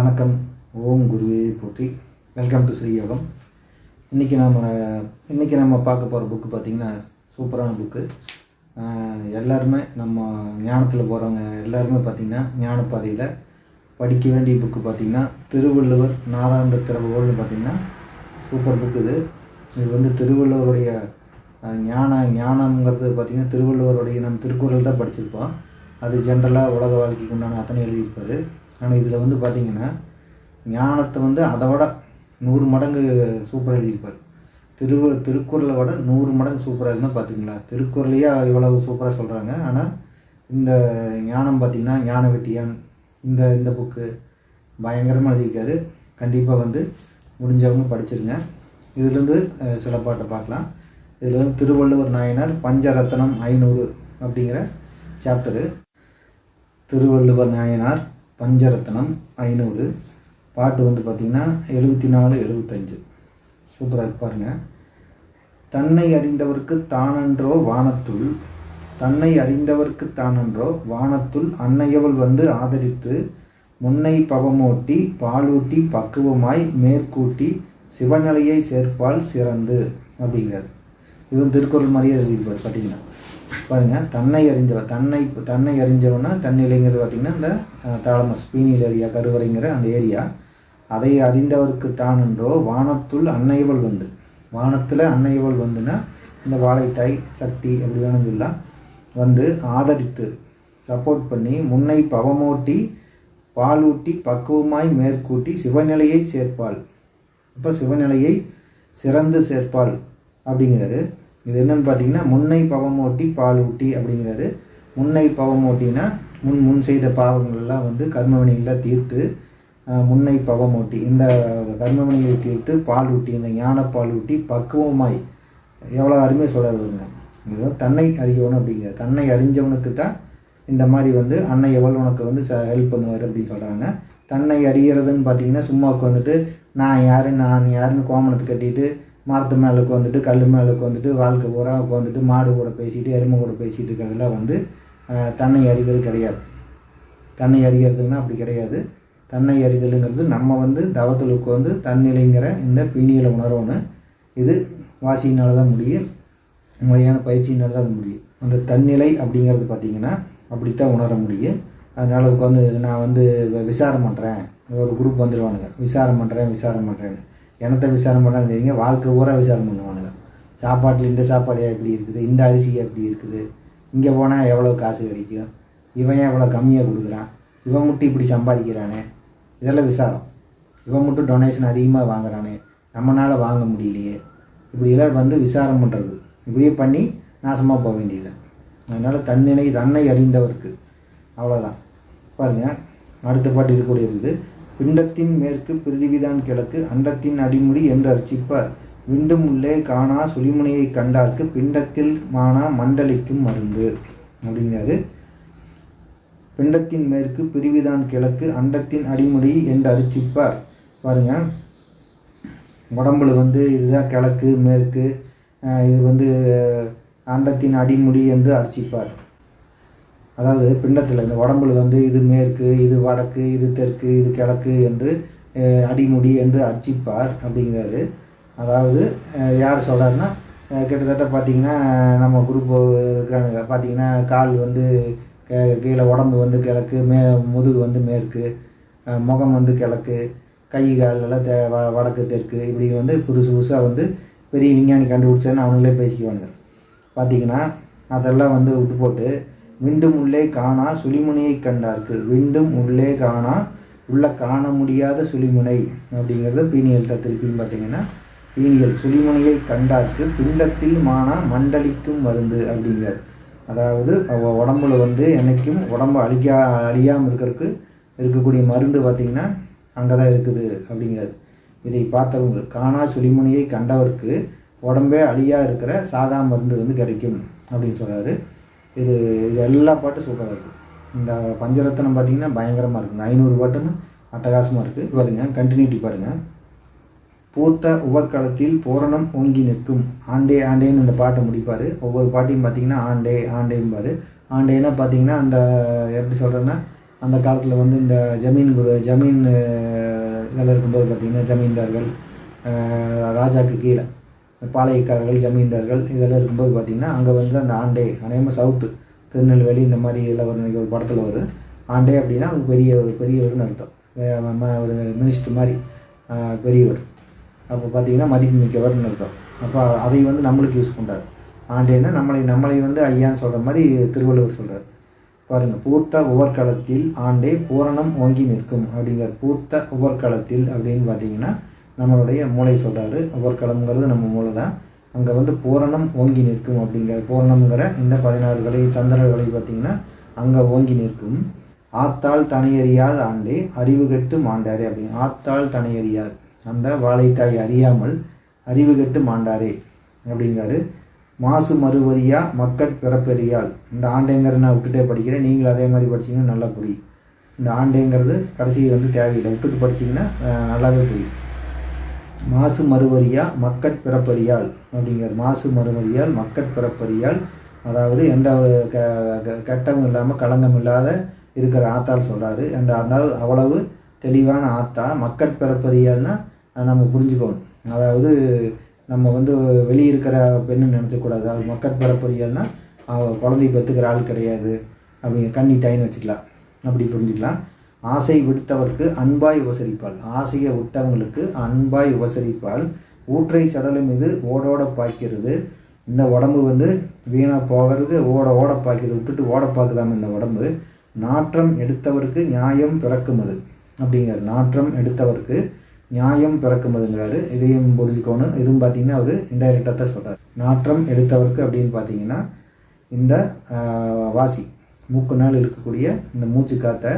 வணக்கம். ஓம் குருவே போற்றி. வெல்கம் டு ஸ்ரீ யோகம். இன்றைக்கி நம்ம பார்க்க போகிற புக்கு பார்த்திங்கன்னா சூப்பரான புக்கு. எல்லாருமே நம்ம ஞானத்தில் போகிறவங்க எல்லாருமே பார்த்திங்கன்னா ஞானப்பாதையில் படிக்க வேண்டிய புக்கு பார்த்திங்கன்னா திருவள்ளுவர் நாதாந்த திறவுகோல்னு பார்த்திங்கன்னா சூப்பர் புக்கு. இது திருவள்ளுவருடைய ஞானம்ங்கிறது பார்த்திங்கன்னா திருவள்ளுவருடைய நம்ம திருக்குறள் தான் படிச்சிருப்போம். அது ஜென்ரலாக உலக வாழ்க்கைக்கு உண்டான அத்தனை எழுதியிருப்பார். ஆனால் இதில் பார்த்திங்கன்னா ஞானத்தை அதோட 100 மடங்கு சூப்பராக எழுதியிருப்பார். திருக்குறளை விட 100 மடங்கு சூப்பராக இருந்தால் பார்த்திங்களா. திருக்குறளையே இவ்வளவு சூப்பராக சொல்கிறாங்க. ஆனால் இந்த ஞானம் பார்த்திங்கன்னா ஞான வெட்டியான் இந்த புக்கு பயங்கரமாக எழுதியிருக்காரு. கண்டிப்பாக முடிஞ்சவங்க படிச்சிருங்க. இதுலேருந்து சில பாட்டை பார்க்கலாம். இதில் திருவள்ளுவர் நாயனார் பஞ்சரத்னம் 500 அப்படிங்கிற சாப்டரு. திருவள்ளுவர் நாயனார் பஞ்சரத்னம் 500 பாட்டு பார்த்திங்கன்னா 74, 75 சூப்பராக பாருங்கள். தன்னை அறிந்தவர்க்கு தானன்றோ வானத்துள், தன்னை அறிந்தவர்க்கு தானன்றோ வானத்துள் அன்னையவள் ஆதரித்து முன்னை பவமோட்டி பாலூட்டி பக்குவமாய் மேற்கூட்டி சிவநிலையை சேர்ப்பால் சிறந்து அப்படிங்கிறார். இது திருக்குறள் மாதிரியே எழுதியிருப்பார். பார்த்திங்கன்னா பாருங்கள், தன்னை அறிஞ்சவன்னா தன்னிலைங்கிறது பார்த்திங்கன்னா இந்த தாலமஸ் பீனியல் ஏரியா கருவறைங்கிற அந்த ஏரியா. அதை அறிந்தவருக்கு தானன்றோ வானத்துள் அன்னையவள் வானத்தில் அன்னையவள் இந்த வாழைத்தாய் சக்தி அப்படி வேணும் சொல்லலாம் ஆதரித்து சப்போர்ட் பண்ணி முன்னை பவமோட்டி பாலூட்டி பக்குவமாய் மேற்கூட்டி சிவநிலையை சேர்ப்பாள். இப்போ சிவநிலையை சிறந்து சேர்ப்பாள் அப்படிங்கிறாரு. இது என்னென்னு பார்த்தீங்கன்னா முன்னை பவமோட்டி பாலூட்டி அப்படிங்கிறாரு. முன்னை பவமோட்டினா முன் செய்த பாவங்களெல்லாம் கர்மவினையில் தீர்த்து முன்னை பவமோட்டி இந்த கர்மவினையை தீர்த்து பாலூட்டி இந்த ஞான பாலூட்டி பக்குவமாய் எவ்வளோ அருமையாக சொல்கிறாருங்க. இது தன்னை அறியவனும் அப்படிங்கிற தன்னை அறிஞ்சவனுக்கு தான் இந்த மாதிரி அன்னை எவ்வளோ உனக்கு ஹெல்ப் பண்ணுவார் அப்படின்னு சொல்கிறாங்க. தன்னை அறியறதுன்னு பார்த்தீங்கன்னா சும்மாவுக்கு நான் யாருன்னு கோமணத்தை கட்டிட்டு மரத்து மேலுக்கு கல் மேலுக்கு வாழ்க்கை பூரா மாடு கூட பேசிட்டு எருமை கூட பேசிகிட்டு இருக்கிறதெல்லாம் தன்னை அறிதல் கிடையாது. தன்னை அறிகிறதுன்னா அப்படி கிடையாது. தன்னை அறிதலுங்கிறது நம்ம தவத்தலுக்கு தன்னிலைங்கிற இந்த பீனியலை உணரணும். இது வாசியினால தான் முடியும், முறையான பயிற்சியினால தான் அது முடியும். அந்த தன்னிலை அப்படிங்கிறது பார்த்திங்கன்னா அப்படித்தான் உணர முடியும். அதனால் நான் விசாரம் பண்ணுறேன், ஒரு குரூப் வந்துடுவானுங்க விசாரம் பண்ணுறேன்னு. எனத்தை விசாரம் பண்ணாலும் தெரியுங்க, வாழ்க்கை பூரா விசாரம் பண்ணுவானுங்க. சாப்பாட்டில் இந்த சாப்பாடு எப்படி இருக்குது, இந்த அரிசி எப்படி இருக்குது, இங்கே போனால் எவ்வளோ காசு கிடைக்கும், இவன் எவ்வளோ கம்மியாக கொடுக்குறான், இவன் மட்டும் இப்படி சம்பாதிக்கிறானே, இதெல்லாம் விசாரம். இவன் மட்டும் டொனேஷன் அதிகமாக வாங்குறானே, நம்மளால் வாங்க முடியலையே, இப்படியெல்லாம் விசாரம் பண்ணுறது. இப்படியே பண்ணி நாசமாக போக வேண்டியது. அதனால் தன்னை அறிந்தவர்க்கு அவ்வளோதான். பாருங்கள், அடுத்த பாட்டு இது கூட இருக்குது. பிண்டத்தின் மேற்கு பிரிதிவிதான் கிழக்கு அண்டத்தின் அடிமுடி என்று அர்ச்சிப்பார் விண்டும் உள்ளே காணா சுழிமுனையை கண்டார்க்கு பிண்டத்தில் மானா மண்டலிக்கும் மருந்து அப்படிங்கிறாரு. பிண்டத்தின் மேற்கு பிரிவிதான் கிழக்கு அண்டத்தின் அடிமுடி என்று அர்ச்சிப்பார். பாருங்க, உடம்புல இதுதான் கிழக்கு மேற்கு, இது அண்டத்தின் அடிமுடி என்று அர்ச்சிப்பார். அதாவது பிண்டத்தில் இந்த உடம்புல இது மேற்கு, இது வடக்கு, இது தெற்கு, இது கிழக்கு என்று அடிமுடி என்று அர்ச்சிப்பார் அப்படிங்கிறாரு. அதாவது யார் சொல்கிறாருன்னா, கிட்டத்தட்ட பார்த்திங்கன்னா நம்ம குரூப் இருக்கிறானுங்க. பார்த்திங்கன்னா கால் கீழே உடம்பு கிழக்கு, முதுகு மேற்கு, முகம் கிழக்கு, கை கால் எல்லாம் வடக்கு தெற்கு, இப்படி புதுசாக பெரிய விஞ்ஞானி கண்டுபிடிச்சான்னு அவங்களே பேசிக்குவானுங்க. பார்த்திங்கன்னா அதெல்லாம் விட்டு போட்டு விண்டும் உள்ளே காணா சுழிமுனையை கண்டார்க்கு, விண்டும் உள்ளே காணா உள்ள காண முடியாத சுழிமுனை அப்படிங்கிறது பீனியல்கிட்ட திருப்பியும் பார்த்திங்கன்னா பீனியல் சுழிமுனையை கண்டார்க்கு பிண்டத்தில் மானா மண்டலிக்கும் மருந்து அப்படிங்கிறார். அதாவது உடம்புல என்னைக்கும் உடம்பு அழியாமல் இருக்கக்கூடிய மருந்து பார்த்திங்கன்னா அங்கே தான் இருக்குது அப்படிங்கிறார். இதை பார்த்தவங்க காணா சுழிமுனையை கண்டவர்க்கு உடம்பே அழியாக இருக்கிற சாகா மருந்து கிடைக்கும் அப்படின்னு சொல்கிறாரு. இது எல்லா பாட்டும் சூப்பராக இருக்குது. இந்த பஞ்சரத்னம் பார்த்திங்கன்னா பயங்கரமாக இருக்குது. 500 பாட்டுன்னு அட்டகாசமாக இருக்குது. பாருங்கள், கண்டினியூட்டி பாருங்கள். பூத்த உவர்காலத்தில் பூரணம் ஓங்கி நிற்கும் ஆண்டே ஆண்டேன்னு இந்த பாட்டை முடிப்பார். ஒவ்வொரு பாட்டையும் பார்த்திங்கன்னா ஆண்டே ஆண்டேம்பார். ஆண்டேன்னா பார்த்திங்கன்னா அந்த எப்படி சொல்கிறேன்னா அந்த காலத்தில் வந்து இந்த ஜமீன் இதெல்லாம் இருக்கும்போது பார்த்திங்கன்னா ஜமீன்தார்கள், ராஜாக்கு கீழே பாளையக்காரர்கள், ஜமீன்தார்கள் இதெல்லாம் இருக்கும்போது பார்த்திங்கன்னா அங்கே வந்து அந்த ஆண்டே அநேகமாக சவுத்து திருநெல்வேலி இந்த மாதிரி எல்லாம் ஒரு படத்தில் வரும். ஆண்டே அப்படின்னா அவங்க பெரியவர்னு அர்த்தம். ஒரு மினிஸ்டர் மாதிரி பெரியவர். அப்போ பார்த்திங்கன்னா மதிப்பு மிக்கவர்னு அர்த்தம். அப்போ அதை வந்து நம்மளுக்கு யூஸ் பண்ணுறாரு. ஆண்டேன்னா நம்மளை வந்து ஐயான்னு சொல்கிற மாதிரி திருவள்ளுவர் சொல்கிறார். பாருங்கள், பூத்த உவர்க்களத்தில் ஆண்டே பூரணம் ஓங்கி நிற்கும் அப்படிங்கிற. பூத்த உவர்க்களத்தில் அப்படின்னு பார்த்தீங்கன்னா நம்மளுடைய மூளை சொல்கிறாரு. உவர்க்களம்ங்கிறது நம்ம மூளை தான். அங்கே வந்து பூரணம் ஓங்கி நிற்கும் அப்படிங்கிற. பூரணம்ங்கிற இந்த 16 கலை சந்திரர்களை பார்த்திங்கன்னா அங்கே ஓங்கி நிற்கும். ஆத்தாள் தனையறியாத ஆண்டே அறிவு கெட்டு மாண்டாரே அப்படின்னு. ஆத்தாள் தனையறியாது, அந்த வாழைத்தாய் அறியாமல் அறிவு கெட்டு மாண்டாரே அப்படிங்காரு. மாசு மறுவரியா மக்கட் பிறப்பெரியால். இந்த ஆண்டேங்கிறது நான் விட்டுட்டே படிக்கிறேன், நீங்களும் அதே மாதிரி படிச்சிங்கன்னா நல்லா புரியும். இந்த ஆண்டேங்கிறது கடைசி வந்து தேவையில்லை, விட்டுட்டு படிச்சிங்கன்னா நல்லாவே புரியும். மாசு மறுவரியா மக்கட் பிறப்பறியால் அப்படிங்கிற. மாசு மறுவரியால் மக்கட் பிறப்பறியால், அதாவது எந்த கட்டமும் இல்லாமல் களங்கம் இல்லாத இருக்கிற ஆத்தாள் சொல்கிறாரு. அதனால் அவ்வளவு தெளிவான ஆத்தா. மக்கட் பிறப்பறியால்னா நம்ம புரிஞ்சுக்கணும். அதாவது நம்ம வந்து வெளியே இருக்கிற பெண்ணுன்னு நினச்சக்கூடாது. அது மக்கட் பிறப்பறியால்னா குழந்தை பெற்றுக்கிற ஆள் கிடையாது அப்படிங்கிற. கண்ணி தாயின்னு வச்சுக்கலாம், அப்படி புரிஞ்சுக்கலாம். ஆசை விடுத்தவர்க்கு அன்பாய் உபசரிப்பாள். ஆசையை விட்டவங்களுக்கு அன்பாய் உபசரிப்பாள். ஊற்றை சடலம் இது ஓடோட பாய்க்கிறது. இந்த உடம்பு வந்து வீணாக போகிறது, ஓட பாய்க்கிறது, விட்டுட்டு ஓட பார்க்குதாம இந்த உடம்பு. நாற்றம் எடுத்தவருக்கு நியாயம் பிறக்குமது அப்படிங்கிறார். நாற்றம் எடுத்தவருக்கு நியாயம் பிறக்குமதுங்கிறாரு. இதையும் புரிஞ்சுக்கணும். இதுவும் பார்த்தீங்கன்னா அவர் இன்டைரக்டாக தான் சொல்கிறார். நாற்றம் எடுத்தவருக்கு அப்படின்னு பார்த்தீங்கன்னா இந்த வாசி மூக்கு நாள் இருக்கக்கூடிய இந்த மூச்சு காற்றை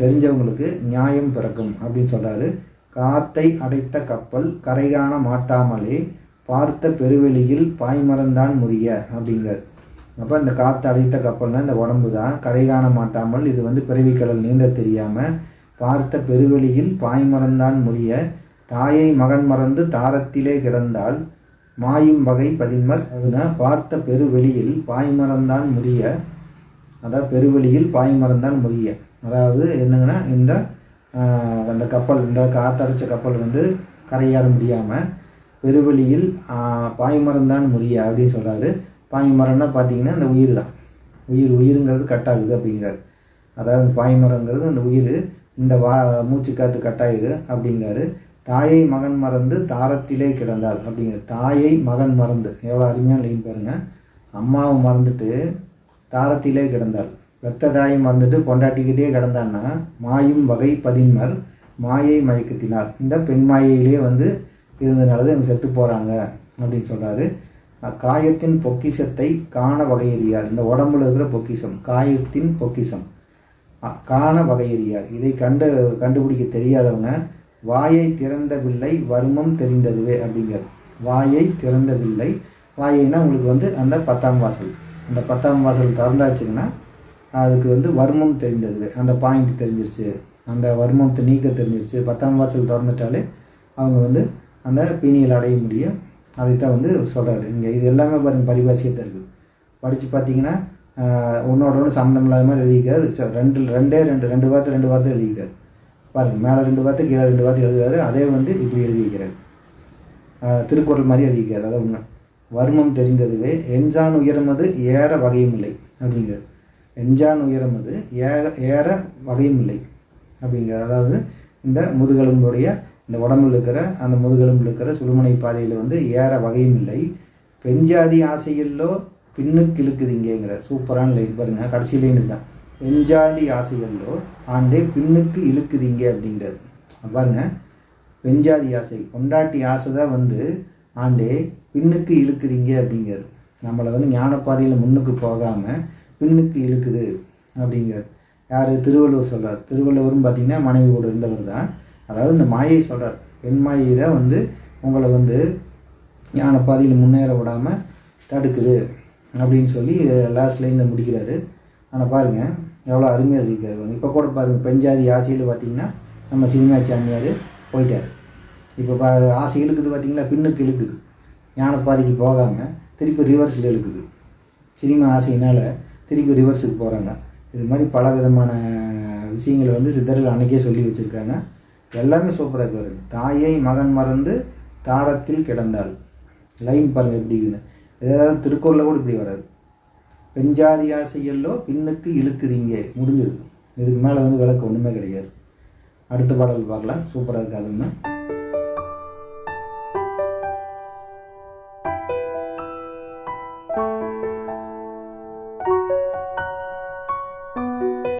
தெரிஞ்சவங்களுக்கு நியாயம் பிறக்கும் அப்படின்னு சொல்கிறாரு. காத்தை அடைத்த கப்பல் கரை காண மாட்டாமலே பார்த்த பெருவெளியில் பாய்மரந்தான் முறிய அப்படிங்கிறார். அப்போ இந்த காற்று அடைத்த கப்பல்னால் இந்த உடம்பு தான். கரை காண மாட்டாமல், இது வந்து பிறவிக்கடல் நீந்த தெரியாமல் பார்த்த பெருவெளியில் பாய்மரந்தான் முறிய. தாயை மகன் மறந்து தாரத்திலே கிடந்தால் மாயும் வகை பதின்மர். அதுனா பார்த்த பெருவெளியில் பாய்மரந்தான் முறிய, அதாவது பெருவெளியில் பாய்மரந்தான் முறிய. அதாவது என்னங்கன்னா இந்த அந்த கப்பல், இந்த காத்தடைச்ச கப்பல் வந்து கரையேற முடியாமல் பெருவெளியில் பாய்மரந்தான் முறிய அப்படின்னு சொல்கிறாரு. பாய்மரம்னா பார்த்தீங்கன்னா இந்த உயிர் தான். உயிருங்கிறது கட்டாகுது அப்படிங்கிறார். அதாவது பாய்மரங்கிறது அந்த உயிர், இந்த மூச்சு காற்று கட்டாயுது அப்படிங்கிறாரு. தாயை மகன் மறந்து தாரத்திலே கிடந்தாள் அப்படிங்கிற. தாயை மகன் மறந்து, எவ்வளோ அருமையாக லைன் பாருங்கள். அம்மாவை மறந்துட்டு தாரத்திலே கிடந்தாள். வெத்த தாயை மறந்துட்டு பொண்டாட்டிக்கிட்டே கிடந்தான்னா மாயும் வகை பதின்மர் மாயை மயக்கத்தினார். இந்த பெண் மாயையிலே வந்து இருந்ததுனால தான் இவங்க செத்து போகிறாங்க அப்படின்னு சொல்கிறாரு. காயத்தின் பொக்கிஷத்தை காண வகையறியார். இந்த உடம்புல இருக்கிற பொக்கிஷம், காயத்தின் பொக்கிஷம் காண வகையறியார். இதை கண்டுபிடிக்க தெரியாதவங்க வாயை திறந்த பிள்ளை வர்மம் தெரிந்ததுவே அப்படிங்கிறார். வாயை திறந்த பிள்ளை, வாயைனா உங்களுக்கு வந்து அந்த 10ஆம் வாசல். அந்த 10ஆம் வாசல் திறந்தாச்சுங்கன்னா அதுக்கு வந்து வர்மம் தெரிந்ததுவே, அந்த பாயிண்ட் தெரிஞ்சிருச்சு, அந்த வர்மத்தை நீக்க தெரிஞ்சிருச்சு. 10ஆம் வாசல் திறந்துட்டாலே அவங்க வந்து அந்த பீனியல் அடைய முடியும். அதைத்தான் வந்து சொல்கிறாரு இங்கே. இது எல்லாமே பாருங்கள் பரிபாஷியத்தை இருக்குது. படித்து பார்த்தீங்கன்னா ஒன்றோட ஒன்று சம்மந்தம் இல்லாத மாதிரி எழுதிக்கிறார். ரெண்டு வார்த்தை எழுதிக்கிறார். பாருங்கள், மேலே 2 வார்த்தை கீழே 2 வார்த்தை எழுதுகிறாரு. அதே வந்து இப்படி எழுதி வைக்கிறார். திருக்குறள் மாதிரி எழுதிக்கிறார். அதான் உண்மை. வர்மம் தெரிந்ததுவே எஞ்சான் உயரமது ஏற வகையும் இல்லை அப்படிங்கிறார். எஞ்சான் உயரமது ஏற வகையும் இல்லை அப்படிங்கிறார். அதாவது இந்த முதுகெலும்புடைய இந்த உடம்புல இருக்கிற அந்த முதுகெலும்பில் இருக்கிற சுழுமுனை பாதையில் வந்து ஏற வகையும் இல்லை. பெஞ்சாதி ஆசையில்லோ பின்னுக்கு இழுக்குது இங்கேங்கிறார். சூப்பரான லைன் பாருங்க, கடைசி லைன் தான். பெஞ்சாதி ஆசையில்லோ ஆண்டே பின்னுக்கு இழுக்குது இங்கே அப்படிங்கிறார். பாருங்க, பெஞ்சாதி ஆசை, பொண்டாட்டி ஆசை தான் வந்து ஆண்டே பின்னுக்கு இழுக்குதுங்க அப்படிங்கிறார். நம்மளை வந்து ஞானப்பாதையில் முன்னுக்கு போகாமல் பின்னுக்கு இழுக்குது அப்படிங்கிறார். யார்? திருவள்ளுவர் சொல்கிறார். திருவள்ளுவரும் பார்த்திங்கன்னா மனைவி கூட இருந்தவர் தான். அதாவது இந்த மாயை சொல்கிறார். பெண் மாயை தான் வந்து உங்களை வந்து ஞானப்பாதையில் முன்னேற விடாமல் தடுக்குது அப்படின்னு சொல்லி லாஸ்ட் லைனில் முடிக்கிறாரு. ஆனால் பாருங்கள் எவ்வளோ அருமையாக எழுதிக்கிறாரு. இப்போ கூட பாருங்கள், பெஞ்சாதி ஆசையில் பார்த்திங்கன்னா நம்ம சினிமா சாமியார் போயிட்டார். இப்போ ஆசை இழுக்குது பார்த்திங்களா, பின்னுக்கு இழுக்குது. ஞானப்பாதைக்கு போகாமல் திருப்பி ரிவர்ஸில் இழுக்குது. சினிமா ஆசையினால் திருப்பி ரிவர்ஸுக்கு போகிறாங்க. இது மாதிரி பல விதமான விஷயங்கள் வந்து சித்தர்கள் அன்றைக்கே சொல்லி வச்சுருக்காங்க. எல்லாமே சூப்பராக வருது. தாயை மகன் மறந்து தாரத்தில் கிடந்தாள். லைன் பாருங்கள் எப்படி இருக்குன்னு. ஏதாவது திருக்குறளில் கூட இப்படி வராது. பெஞ்சாதி ஆசையல்லோ பின்னுக்கு இழுக்குதிங்க, முடிஞ்சது. இதுக்கு மேலே வந்து விளக்கு ஒன்றுமே கிடையாது. அடுத்த பாடல் பார்க்கலாம். சூப்பராக இருக்குது அதுன்னு.